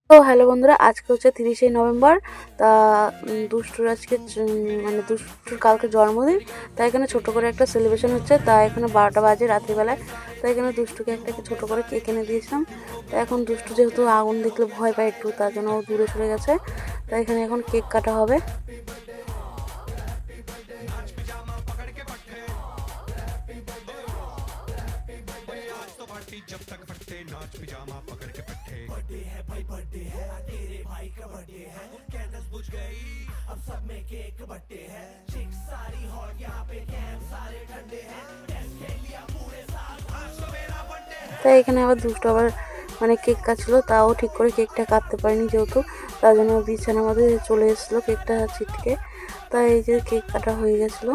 তো হ্যালো বন্ধুরা, আজকে হচ্ছে 30শে নভেম্বর। তা দুষ্টুর আজকে মানে দুষ্টুর কালকে জন্মদিন। তাই এখানে ছোট করে একটা সেলিব্রেশন হচ্ছে। তা এখানে 12টা বাজে রাত্রিবেলায়। তাই এখানে দুষ্টুকে একটা ছোট করে কেক এনে দিয়েছিলাম। তা এখন দুষ্টু যেহেতু আগুন দেখলে ভয় পায় একটু, তার জন্য ও দূরে সরে গেছে। তাই এখানে এখন কেক কাটা হবে। जब तक फटते नाच पिजामा पकड़ के पट्टे बर्थडे है भाई बर्थडे है तेरे भाई का बर्थडे है कैंडल्स बुझ गई अब सब में केक बर्थडे है चिक सारी हॉट यहाँ पे कैंप सारे ठंडे हैं टेस्ट खेल लिया पूरे साल आज तो मेरा बर्थडे है। তাই এখানে আবার দুষ্টু আবার মানে কেক কাটছিল, তাও ঠিক করে কেকটা কাটতে পারিনি যেহেতু, তার জন্য বিছানার মধ্যে চলে এসেছিলো কেকটা ছিটকে। তাই এই যে কেক কাটা হয়ে গেছিলো।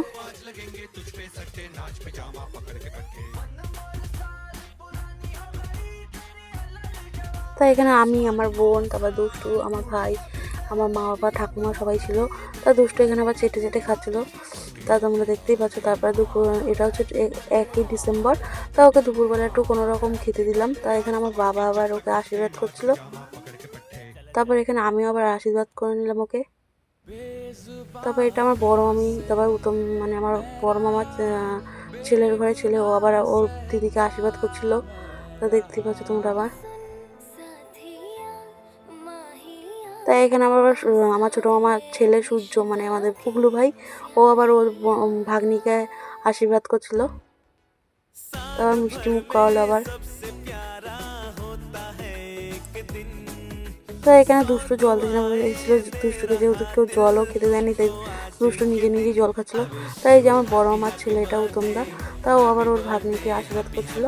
তাই এখানে আমি, আমার বোন, তারপর দুষ্টু, আমার ভাই, আমার মা বাবা, ঠাকুমা সবাই ছিল। তা দুষ্টু এখানে আবার চেটে চেটে খাচ্ছিল, তা তোমরা দেখতেই পাচ্ছ। তারপরে দুপুর, এটা হচ্ছে 1 ডিসেম্বর। তা ওকে দুপুরবেলা একটু কোনো রকম খেতে দিলাম। তা এখানে আমার বাবা আবার ওকে আশীর্বাদ করছিল। তারপর এখানে আমিও আবার আশীর্বাদ করে নিলাম ওকে। তারপর এটা আমার বড় মামি, তারপর উত্তম মানে আমার বড় মামার ছেলের ঘরে ছেলে, ও আবার ওর দিদিকে আশীর্বাদ করছিল। তা দেখতেই পাচ্ছ তোমরা আবার। তাই এখানে আবার আমার ছোটো মামার ছেলে সূর্য, মানে আমাদের পুগলু ভাই, ও আবার ওর ভাগ্নিকে আশীর্বাদ করছিল। তারপর মিষ্টি মুখ খাওয়ালো আবার। তো এখানে দুষ্টু জল দিয়েছিল, দুষ্টুকে যেহেতু কেউ জলও খেতে দেয়নি, তাই দুষ্টু নিজে নিজেই জল খাচ্ছিল। তাই যে আমার বড় মামার ছেলে, এটা উত্তমদা, তাও আবার ওর ভাগ্নিকে আশীর্বাদ করছিল।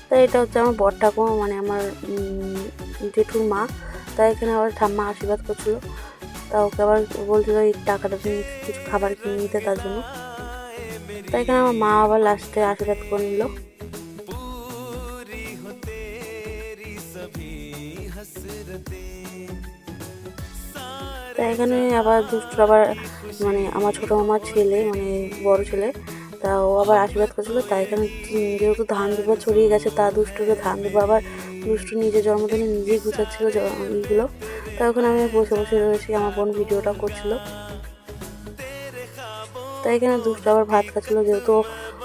তাই এটা হচ্ছে আমার বড় ঠাকুমা, মানে আমার জেঠুর মা। তাই এখানে আবার ঠাম্মা আশীর্বাদ করছিল। তা ওকে আবার বলছিল এই টাকাটা কিছু খাবার কিনে নিতে, তার জন্য। তাই এখানে আমার মা আবার লাস্টে আশীর্বাদ করে নিল। তাই এখানে আবার দুষ্টুর আবার মানে আমার ছোটো মামার ছেলে, মানে বড় ছেলে, তা ও আবার আশীর্বাদ করছিল। তাই এখানে যেহেতু ধান দুবা ছড়িয়ে গেছে, তা দুষ্টুকে ধান দুবা আবার দুষ্টু নিজের জন্মদিনে নিজেই গুছাচ্ছিল এইগুলো। তা ওখানে আমি বসে বসে রয়েছি, আমার বোন ভিডিওটা করছিল। তাই এখানে দুষ্টু আবার ভাত খাচ্ছিলো, যেহেতু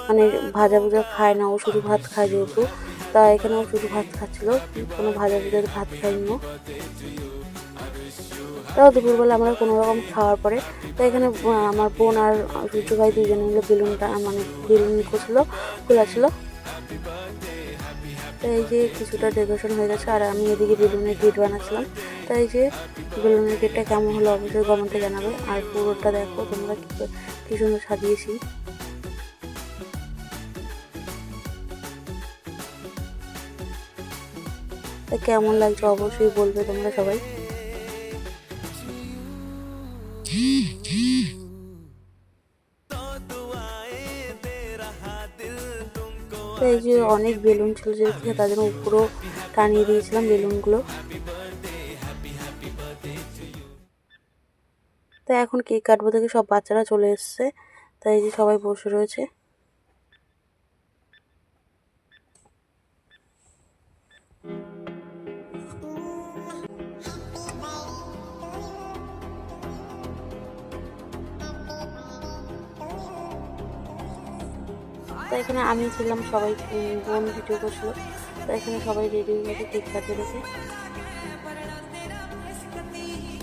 মানে ভাজা ভুজা খায় না, ও শুধু ভাত খায় যেহেতু। তা এখানে ও শুধু ভাত খাচ্ছিল, কোনো ভাজা ভুজা ভাত খাইনি ও। তাও দুপুরবেলা আমরা কোনো রকম খাওয়ার পরে, তাই এখানে আমার বোন আর সূর্য ভাই দুজনে মিলে বেলুনটা মানে বেলুন করছিল, খোলা ছিল। তাই এই যে কিছুটা ডেকোরেশন হয়ে গেছে, আর আমি এদিকে বেলুনের গেট বানাচ্ছিলাম। তাই এই যে বেলুনের গেটটা কেমন হলো অবশ্যই কমেন্টে জানাবে। আর পুরোটা দেখো তোমরা কি সুন্দর সাজিয়েছি। তাই কেমন লাগছে অবশ্যই বলবে তোমরা সবাই। তো এই যে অনেক বেলুন ছিল যেদিকে, তার জন্য উপরেও টানিয়ে দিয়েছিলাম বেলুনগুলো। তাই এখন কেক কাটবো থেকে সব বাচ্চারা চলে এসছে। তাই এই যে সবাই বসে রয়েছে। তো এখানে আমি ছিলাম, সবাই বোন ভিডিও করছিল। তো এখানে সবাই রেডি হয়ে গেছে কেক কাটতে দেখে।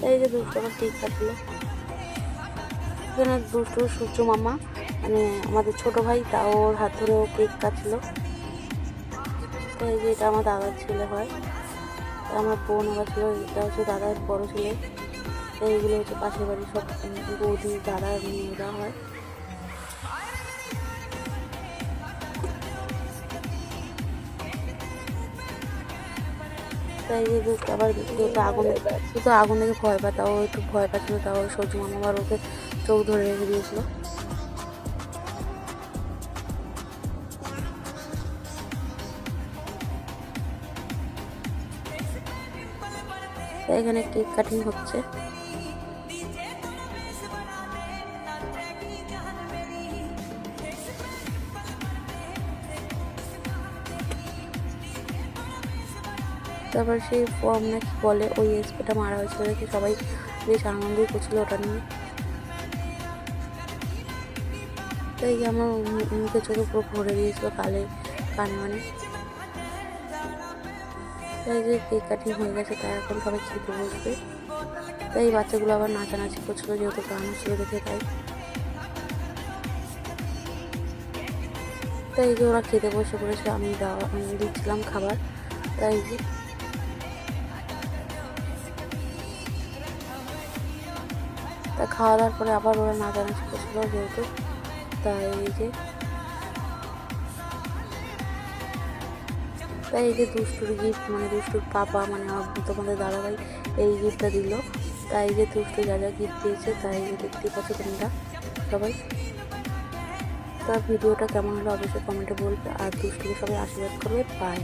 এই যে দুষ্টু আবার কেক কাটলো। এখানে দুষ্টু সূর্য মামা, মানে আমাদের ছোট ভাই, তা ওর হাত ধরে ও কেক কাটছিল। তো এই যে এটা আমার দাদার ছেলে হয়, আমার বোন আবার ছিল, এটা হচ্ছে দাদার বড় ছেলে। তো এইগুলো হচ্ছে পাশের বাড়ির সব বৌদি, দাদা, মেয়েরা হয়। তাই যে দুধ আবার যেহেতু আগুন দেখে ভয় পায়, তাও একটু ভয় পাচ্ছিলো। তাও সূর্য মামা আবার ওকে চোখ ধরে রেখে দিয়েছিল। তাই এখানে কেক কাটিং হচ্ছে। তারপর সেই ফর্ম না কি বলে ওই স্প্রেটা মারা হয়েছিল দেখে সবাই বেশ আনন্দই করছিল ওটা নিয়ে। তাই আমার মুখে চোখে পুরো ভরে দিয়েছিল কানে মানে। তাই যে কেক কাটিং হয়ে গেছে, তাই এখন সবাই খেতে বসবে। তাই বাচ্চাগুলো আবার নাচানাচি করছিল যেহেতু গান হচ্ছিল দেখে। তাই যে ওরা খেতে বসে পড়েছে, আমি দিচ্ছিলাম খাবার। তাই যে তা খাওয়া দাওয়ার পরে আবার ওরা নাচানাচি করছিল যেহেতু। তাই এই যে দুষ্টুর গিফট মানে দুষ্টুর পাপা মানে আমার তোমাদের দাদাভাই এই গিফটটা দিল। তাই যে দুষ্টু যা যা গিফট দিয়েছে তাই দেখতেই পাচ্ছ তোমরা সবাই। তার ভিডিওটা কেমন হলো অবশ্যই কমেন্টে বলবে, আর দুষ্টুকে সবাই আশীর্বাদ করবে। বাই।